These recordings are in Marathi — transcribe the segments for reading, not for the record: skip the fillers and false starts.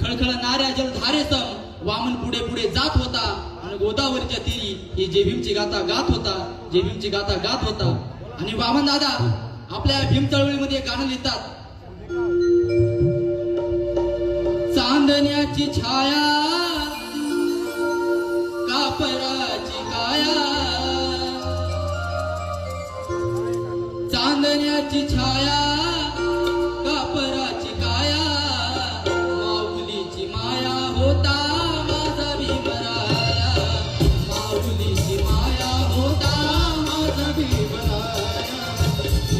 खळखळणाऱ्या जलधारेसम वामन पुढे पुढे जात होता आणि गोदावरीच्या तीरी ही जय भीमची गाथा गात होता, जय भीमची गाथा गात होता. आणि वामन दादा आपल्या भीम चळवळीमध्ये गाणं लिहितात. चांदण्याची छाया कापराची काया, चांदण्याची छाया कापराची काया, माऊलीची माया होता माझा भीमराया, माऊलीची माया होता माझा भीमराया,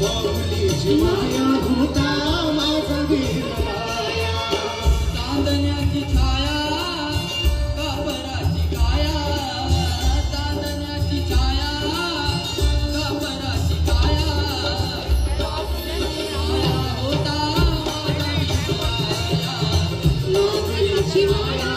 माऊलीची माया होता माझा भीमराया. चांदण्याची छाया कापराची काया, चांदण्याची छाया कापराची काया, माऊलीची माया होता माझा भीमराया, माऊलीची माया